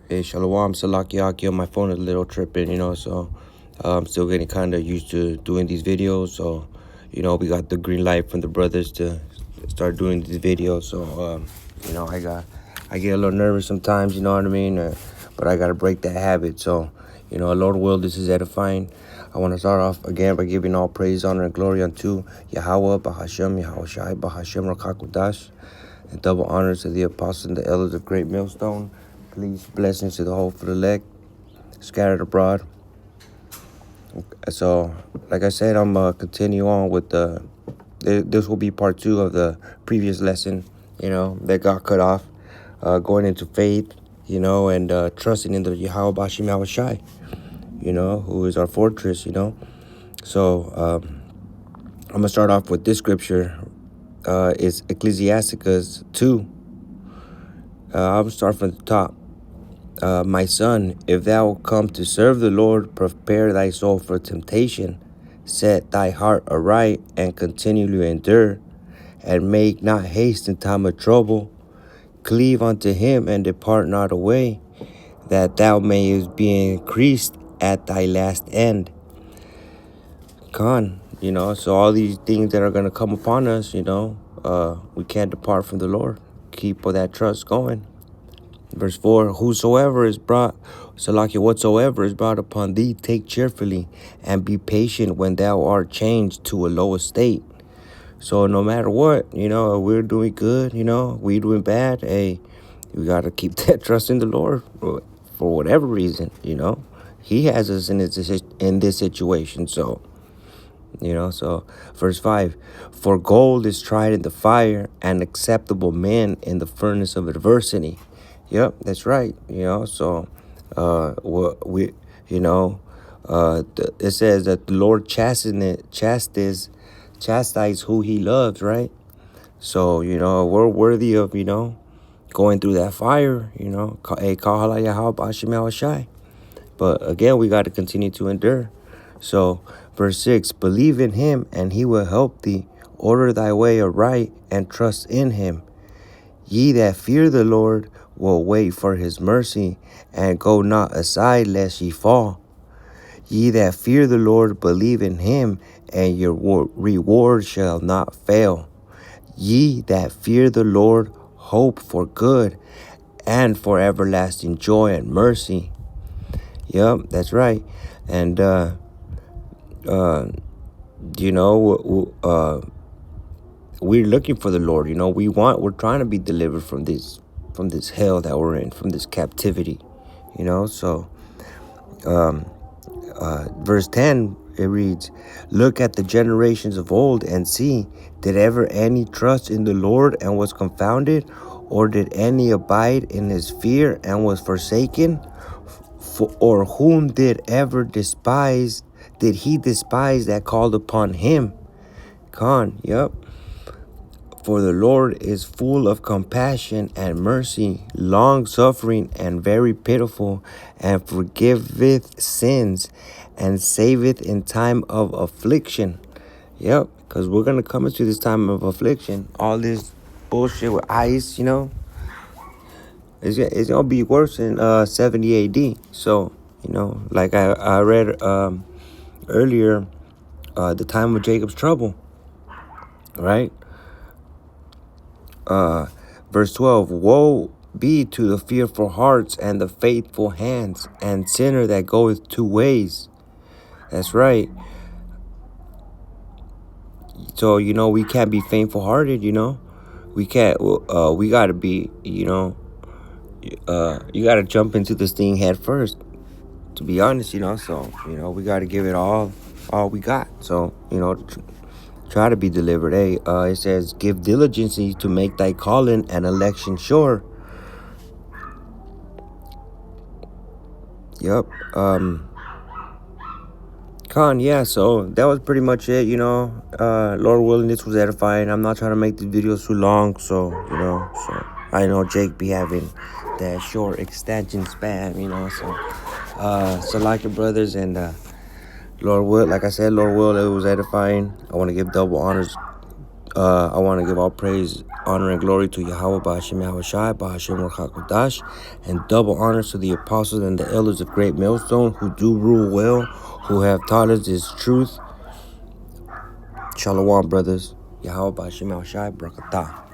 Hey, Shalom, Salakiaki. My phone is a little tripping, so I'm still getting kind of used to doing these videos. So, we got the green light from the brothers to start doing these videos. So, I get a little nervous sometimes, you know what I mean? But I got to break that habit. So, Lord will, this is edifying. I want to start off again by giving all praise, honor, and glory unto Yahweh, Bahashem, Yahushai, Bahashem, Rakakudash, and double honors to the apostles and the elders of Great Millstone. Please, blessings to the whole for the elect, scattered abroad. So, like I said, I'm going to continue on with this will be part 2 of the previous lesson, that got cut off, going into faith, and trusting in the Yahweh Bashim Yahushai, who is our fortress, So, I'm going to start off with this scripture. It's Ecclesiasticus 2. I'll start from the top. My son, if thou come to serve the Lord, prepare thy soul for temptation. Set thy heart aright and continually endure, and make not haste in time of trouble. Cleave unto him and depart not away, that thou mayest be increased at thy last end. So all these things that are going to come upon us, we can't depart from the Lord. Keep that trust going. Verse 4, whatsoever is brought upon thee, take cheerfully, and be patient when thou art changed to a low estate. So no matter what, we're doing good, we doing bad, hey, we got to keep that trust in the Lord for whatever reason, He has us in this situation, so, so verse 5, for gold is tried in the fire, and acceptable men in the furnace of adversity. Yep, that's right. So, it says that the Lord chastise who He loves, right? So, we're worthy of, going through that fire, But again, we got to continue to endure. So, verse 6, believe in Him and He will help thee. Order thy way aright and trust in Him. Ye that fear the Lord will wait for His mercy, and go not aside lest ye fall. Ye that fear the Lord, believe in Him, and your reward shall not fail. Ye that fear the Lord, hope for good, and for everlasting joy and mercy. Yep, that's right. And, we're looking for the Lord, we're trying to be delivered from this hell that we're in, from this captivity, so, verse 10, it reads, look at the generations of old and see, did ever any trust in the Lord and was confounded, or did any abide in His fear and was forsaken? Or whom did He despise that called upon Him? Yep. For the Lord is full of compassion and mercy, long-suffering and very pitiful, and forgiveth sins, and saveth in time of affliction. Yep, because we're going to come into this time of affliction. All this bullshit with ICE, it's going to be worse in 70 AD. So, like I read earlier, the time of Jacob's trouble, right? Verse 12, woe be to the fearful hearts and the faithful hands, and sinner that goeth 2 ways. That's right. So, we can't be faithful-hearted, We can't, we got to be, you got to jump into this thing head first, to be honest, So, we got to give it all we got. So, try to be delivered. Hey, it says, give diligence to make thy calling and election sure. Yep. Yeah, so that was pretty much it, Lord willing, this was edifying. I'm not trying to make the videos too long, so, so I know Jake be having that short extension span, so like your brothers, and Lord will, like I said, Lord will, it was edifying. I want to give double honors. I want to give all praise honor and glory to Yahweh, Ba'ashem Yahushai, Ba'ashem Ruach and double honors to the apostles and the elders of Great Millstone who do rule well, who have taught us this truth. Shalom, brothers. Yahweh, Ba'ashem Yahushai, Barakatah.